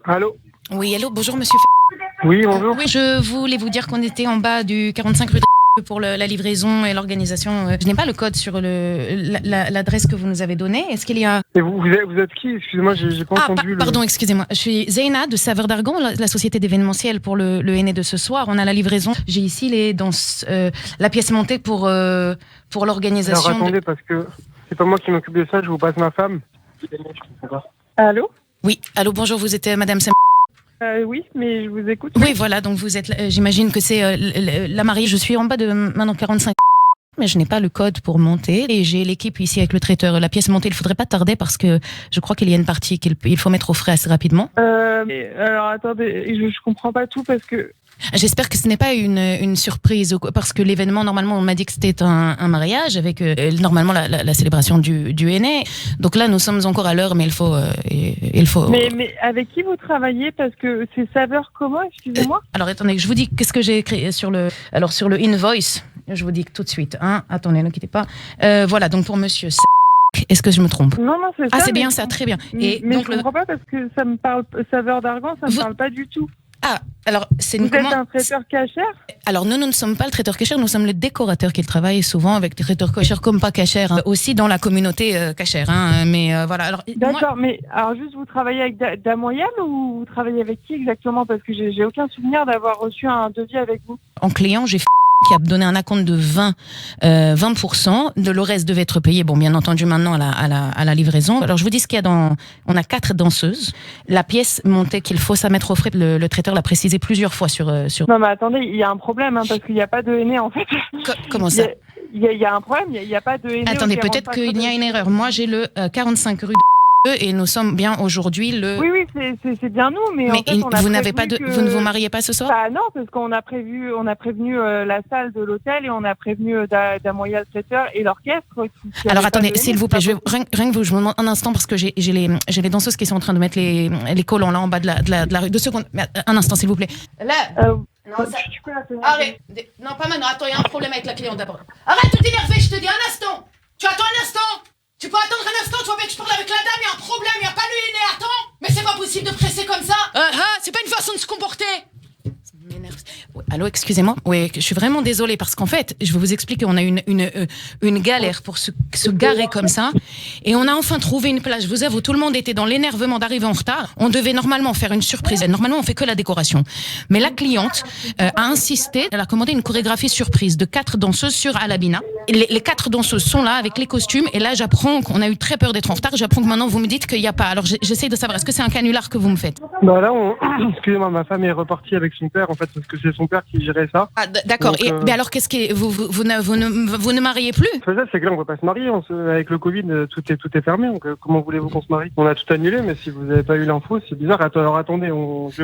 Allô? Oui, allô, bonjour monsieur. Oui, bonjour. Oui, je voulais vous dire qu'on était en bas du 45 rue de pour la livraison et l'organisation. Je n'ai pas le code sur l'adresse que vous nous avez donnée. Est-ce qu'il y a... Et vous êtes qui? Excusez-moi, j'ai pas entendu. Pardon, excusez-moi. Je suis Zeyna de Saveur d'Argan, la société d'événementiel pour le aîné de ce soir. On a la livraison. J'ai ici la pièce montée pour l'organisation. Alors attendez, parce que c'est pas moi qui m'occupe de ça, je vous passe ma femme. Je comprends pas. Allô? Oui, allô, bonjour, vous êtes Madame Sam. Oui, mais je vous écoute. Oui, voilà, donc vous êtes, j'imagine que c'est la mariée. Je suis en bas de maintenant 45, mais je n'ai pas le code pour monter. Et j'ai l'équipe ici avec le traiteur. La pièce montée, il ne faudrait pas tarder parce que je crois qu'il y a une partie qu'il faut mettre au frais assez rapidement. Alors attendez, je comprends pas tout parce que... J'espère que ce n'est pas une surprise, parce que l'événement, normalement, on m'a dit que c'était un mariage avec normalement la célébration du aîné. Donc là, nous sommes encore à l'heure, mais il faut. Mais avec qui vous travaillez? Parce que c'est Saveur comment, excusez-moi? Alors attendez, je vous dis qu'est-ce que j'ai écrit sur le invoice. Je vous dis tout de suite. Hein. Attendez, ne quittez pas. Voilà, donc pour Monsieur. Est-ce que je me trompe? Non, c'est ça. Ah, c'est bien ça, très bien. Et mais donc, je ne comprends pas parce que ça me parle, Saveur d'Argan, ça me parle pas du tout. Ah, alors c'est Vous êtes un traiteur cachère? Alors nous ne sommes pas le traiteur cachère, nous sommes le décorateur qui travaille souvent avec des traiteurs cachères comme pas cachères, hein, aussi dans la communauté cachère. Hein, mais voilà. Alors, d'accord, mais alors juste vous travaillez avec Damoyenne ou vous travaillez avec qui exactement? Parce que j'ai aucun souvenir d'avoir reçu un devis avec vous. En client, j'ai qui a donné un acompte de 20%. Le reste devait être payé, bon, bien entendu, maintenant à la livraison. Alors, je vous dis ce qu'il y a on a 4 danseuses. La pièce montée qu'il faut ça mettre au frais, le traiteur l'a précisé plusieurs fois sur... Non, mais attendez, il y a un problème, hein, parce qu'il n'y a pas de aîné, en fait. Comment ça? Il y a un problème, il n'y a pas de aîné. Attendez, peut-être qu'il y a une erreur. Moi, j'ai le 45 rue de et nous sommes bien aujourd'hui le... Oui, c'est bien nous, mais en fait, vous ne vous mariez pas ce soir? Bah non, parce qu'on a prévenu la salle de l'hôtel et on a prévenu Damoyal traiteur et l'orchestre. Alors attendez, s'il vous plaît, rien que vous, je me demande un instant parce que j'ai les danseuses qui sont en train de mettre les collants là en bas de la rue. 2 secondes, un instant s'il vous plaît. Là. Non, ça... Arrête. Non, pas maintenant. Attends, il y a un problème avec la cliente d'abord. Arrête de t'énerver, je te dis un instant. Tu attends un instant. Tu peux attendre un instant, tu vois bien que je parle avec la dame, il y a un problème, il n'y a pas le aîné, attends. Mais c'est pas possible de presser comme ça. C'est pas une façon de se comporter. Ça m'énerve. Ouais, allô, excusez-moi. Oui, je suis vraiment désolée parce qu'en fait, je vais vous expliquer, on a une galère pour se garer comme ça. Et on a enfin trouvé une place. Je vous avoue, tout le monde était dans l'énervement d'arriver en retard. On devait normalement faire une surprise. Normalement, on fait que la décoration. Mais la cliente a insisté. Elle a commandé une chorégraphie surprise de 4 danseuses sur Alabina. Les 4 danseuses sont là avec les costumes. Et là, j'apprends qu'on a eu très peur d'être en retard. J'apprends que maintenant, vous me dites qu'il n'y a pas. Alors, j'essaie de savoir, est-ce que c'est un canular que vous me faites? Bah là, excusez-moi, ma femme est repartie avec son père, en fait, parce que c'est son père qui gérait ça. Ah, d'accord. Mais alors, qu'est-ce que vous ne mariez plus? C'est que là, on ne peut pas se marier. Avec le Covid, tout est fermé. Donc, comment voulez-vous qu'on se marie? On a tout annulé, mais si vous n'avez pas eu l'info, c'est bizarre. Alors, attendez,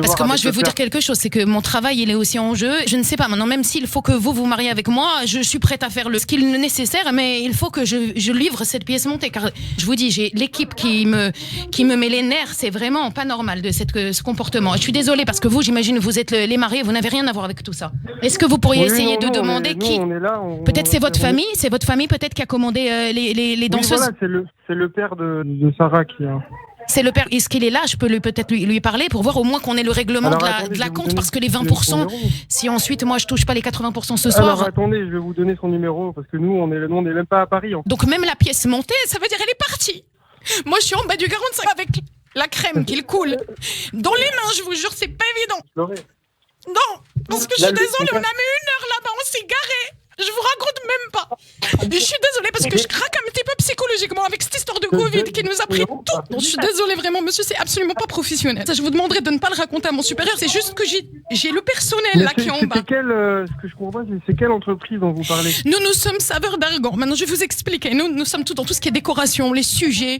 parce que moi, je vais vous dire quelque chose. C'est que mon travail, il est aussi en jeu. Je ne sais pas. Maintenant, même s'il faut que vous mariez avec moi, je suis prête à faire ce qu'il est nécessaire, mais il faut que je livre cette pièce montée. Car je vous dis, j'ai l'équipe qui me met les nerfs. C'est vraiment pas normal de ce comportement. Je suis désolée parce que vous, j'imagine, vous êtes les mariés, vous n'avez rien à voir avec tout ça. Est-ce que vous pourriez essayer de demander qui? Peut-être c'est votre famille. C'est votre famille peut-être qui a commandé les danseuses. Oui, voilà, c'est le père de Sarah qui a... C'est le père. Est-ce qu'il est là? Je peux peut-être lui parler pour voir au moins qu'on ait le règlement de la compte, parce que les 20%, si ensuite moi je touche pas les 80% ce soir. Alors attendez, je vais vous donner son numéro parce que nous on n'est même pas à Paris. Donc même la pièce montée, ça veut dire elle est partie. Moi je suis en bas du 45 avec la crème qui coule dans les mains, je vous jure, c'est pas évident. Non, parce que je suis désolée, on a mis 1 heure là-bas, on s'est garé. Je vous raconte même pas. Je suis désolée parce que je craque un petit peu psychologiquement avec cette histoire de Covid qui nous a pris tout. Donc, je suis désolée vraiment, monsieur, c'est absolument pas professionnel. Ça, je vous demanderai de ne pas le raconter à mon supérieur. C'est juste que j'ai le personnel là qui est en bas. Ce que je comprends pas, c'est quelle entreprise dont vous parlez? Nous sommes Saveur d'Argan. Maintenant, je vais vous expliquer. Nous sommes dans tout ce qui est décoration, les sujets.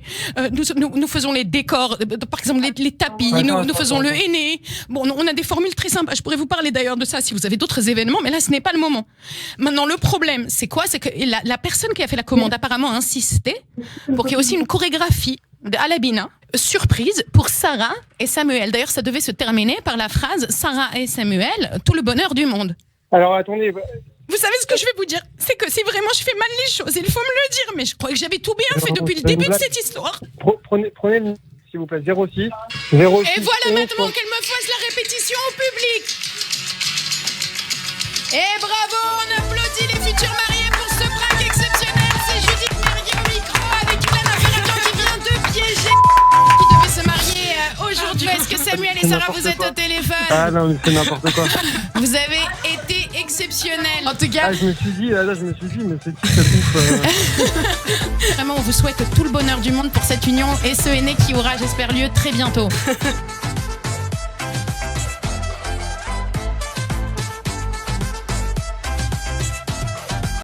Nous faisons les décors, par exemple les tapis. Nous faisons le henné. Bon, on a des formules très sympas. Je pourrais vous parler d'ailleurs de ça si vous avez d'autres événements, mais là, ce n'est pas le moment. Maintenant, le problème, c'est quoi? C'est que la personne qui a fait la commande apparemment a insisté pour qu'il y ait aussi une chorégraphie de Alabina, surprise pour Sarah et Samuel. D'ailleurs, ça devait se terminer par la phrase « Sarah et Samuel, tout le bonheur du monde ». Alors, attendez... Vous savez ce que je vais vous dire? C'est que si vraiment je fais mal les choses, il faut me le dire, mais je crois que j'avais tout bien fait depuis le début de cette histoire. Prenez le, s'il vous plaît, 06 06 Et voilà 11 maintenant qu'elle me fasse la répétition au public. Et bravo, on applaudit les futurs mariés pour ce prank exceptionnel. C'est Judith Merguet au micro avec Ilan Imperator qui vient de piéger qui devait se marier aujourd'hui. Est-ce que Samuel et Sarah, vous êtes au téléphone? Ah non, mais c'est n'importe quoi. Vous avez été exceptionnels. En tout cas, Ah, je me suis dit, mais c'est qui cette bouffe vraiment, on vous souhaite tout le bonheur du monde pour cette union et ce aîné qui aura, j'espère, lieu très bientôt.